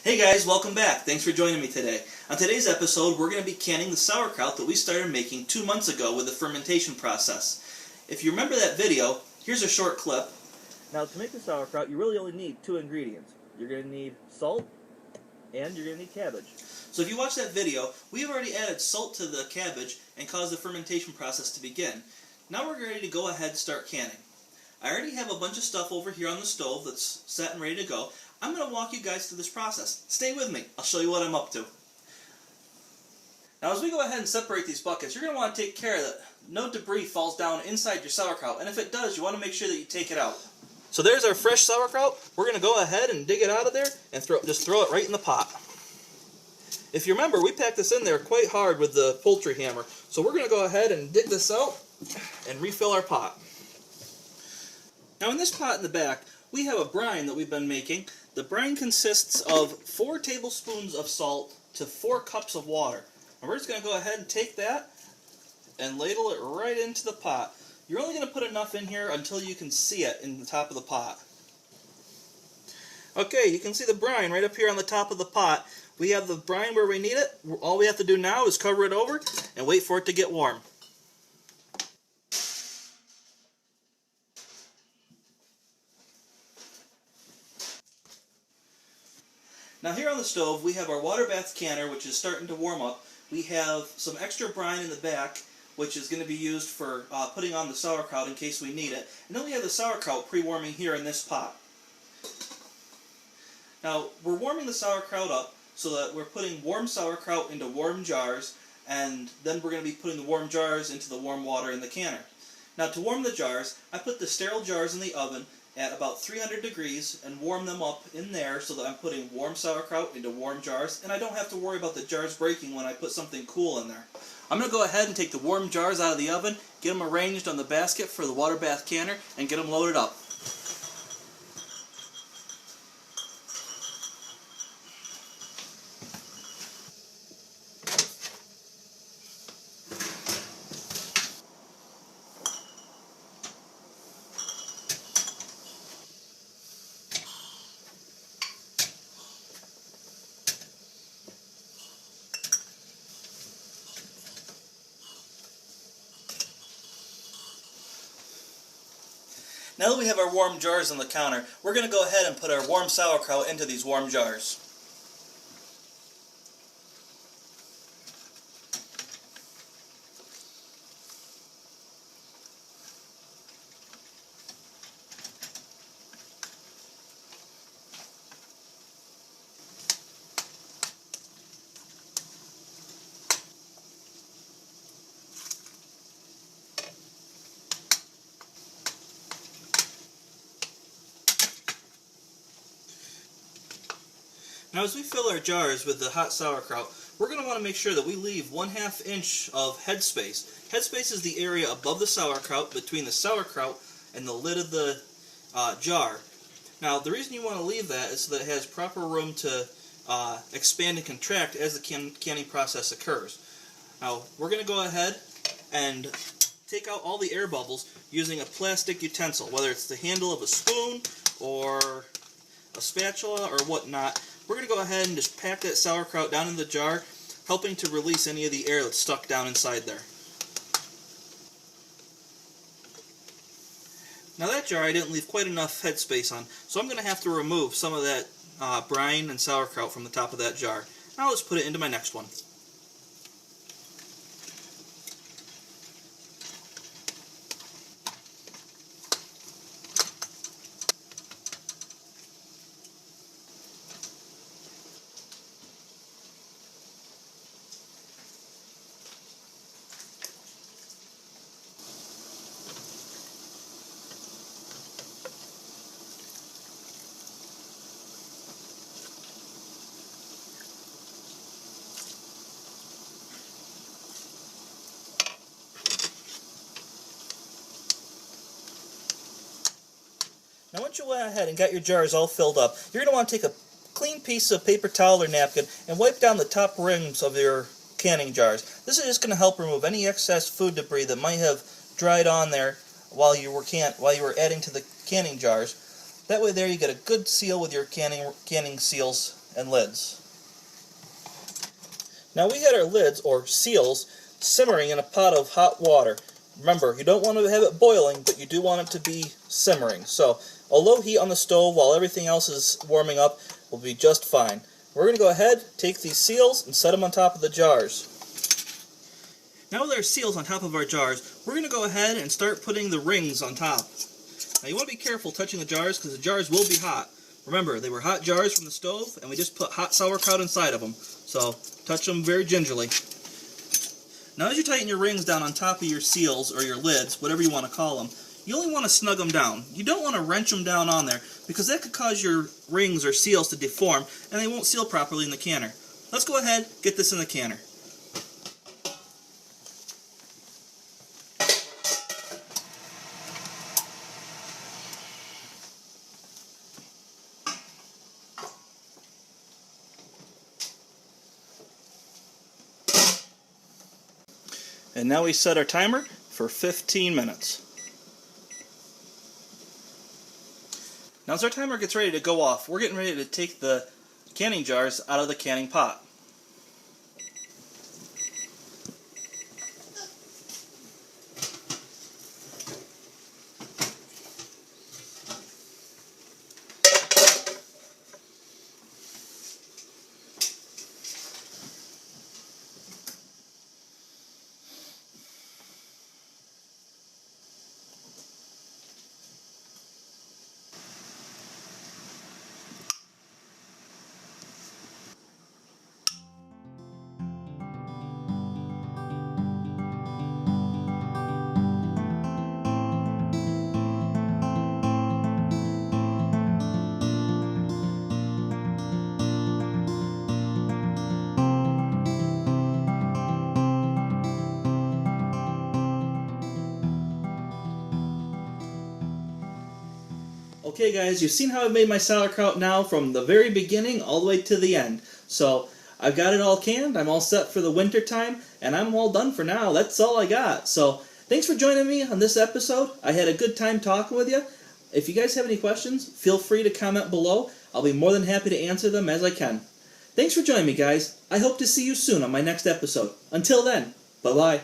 Hey guys, welcome back. Thanks for joining me today. On today's episode, we're going to be canning the sauerkraut that we started making 2 months ago with the fermentation process. If you remember that video, here's a short clip. Now to make the sauerkraut, you really only need 2 ingredients. You're going to need salt and you're going to need cabbage. So if you watch that video, we've already added salt to the cabbage and caused the fermentation process to begin. Now we're ready to go ahead and start canning. I already have a bunch of stuff over here on the stove that's set and ready to go. I'm going to walk you guys through this process. Stay with me. I'll show you what I'm up to. Now as we go ahead and separate these buckets, you're going to want to take care that no debris falls down inside your sauerkraut. And if it does, you want to make sure that you take it out. So there's our fresh sauerkraut. We're going to go ahead and dig it out of there and just throw it right in the pot. If you remember, we packed this in there quite hard with the poultry hammer. So we're going to go ahead and dig this out and refill our pot. Now in this pot in the back, we have a brine that we've been making. The brine consists of 4 tablespoons of salt to 4 cups of water. And we're just going to go ahead and take that and ladle it right into the pot. You're only going to put enough in here until you can see it in the top of the pot. Okay, you can see the brine right up here on the top of the pot. We have the brine where we need it. All we have to do now is cover it over and wait for it to get warm. Now here on the stove, we have our water bath canner, which is starting to warm up. We have some extra brine in the back, which is going to be used for putting on the sauerkraut in case we need it. And then we have the sauerkraut pre-warming here in this pot. Now, we're warming the sauerkraut up so that we're putting warm sauerkraut into warm jars, and then we're going to be putting the warm jars into the warm water in the canner. Now, to warm the jars, I put the sterile jars in the oven at about 300 degrees and warm them up in there so that I'm putting warm sauerkraut into warm jars, and I don't have to worry about the jars breaking when I put something cool in there. I'm going to go ahead and take the warm jars out of the oven, get them arranged on the basket for the water bath canner, and get them loaded up. Now that we have our warm jars on the counter, we're going to go ahead and put our warm sauerkraut into these warm jars. Now as we fill our jars with the hot sauerkraut, we're going to want to make sure that we leave 1/2 inch of headspace. Headspace is the area above the sauerkraut, between the sauerkraut and the lid of the jar. Now the reason you want to leave that is so that it has proper room to expand and contract as the canning process occurs. Now we're going to go ahead and take out all the air bubbles using a plastic utensil, whether it's the handle of a spoon or a spatula or whatnot. We're going to go ahead and just pack that sauerkraut down in the jar, helping to release any of the air that's stuck down inside there. Now that jar I didn't leave quite enough headspace on, so I'm going to have to remove some of that brine and sauerkraut from the top of that jar. Now let's put it into my next one. Now once you went ahead and got your jars all filled up, you're going to want to take a clean piece of paper towel or napkin and wipe down the top rims of your canning jars. This is just going to help remove any excess food debris that might have dried on there while you were adding to the canning jars. That way there you get a good seal with your canning seals, and lids. Now we had our lids, or seals, simmering in a pot of hot water. Remember, you don't want to have it boiling, but you do want it to be simmering. So a low heat on the stove while everything else is warming up will be just fine. We're going to go ahead, take these seals, and set them on top of the jars. Now with our seals on top of our jars, we're going to go ahead and start putting the rings on top. Now you want to be careful touching the jars because the jars will be hot. Remember, they were hot jars from the stove, and we just put hot sauerkraut inside of them. So touch them very gingerly. Now as you tighten your rings down on top of your seals, or your lids, whatever you want to call them, you only want to snug them down. You don't want to wrench them down on there, because that could cause your rings or seals to deform, and they won't seal properly in the canner. Let's go ahead, get this in the canner. And now we set our timer for 15 minutes. Now as our timer gets ready to go off, we're getting ready to take the canning jars out of the canning pot. Okay guys, you've seen how I've made my sauerkraut now from the very beginning all the way to the end. So I've got it all canned, I'm all set for the winter time, and I'm all done for now. That's all I got. So thanks for joining me on this episode. I had a good time talking with you. If you guys have any questions, feel free to comment below. I'll be more than happy to answer them as I can. Thanks for joining me guys. I hope to see you soon on my next episode. Until then, bye-bye.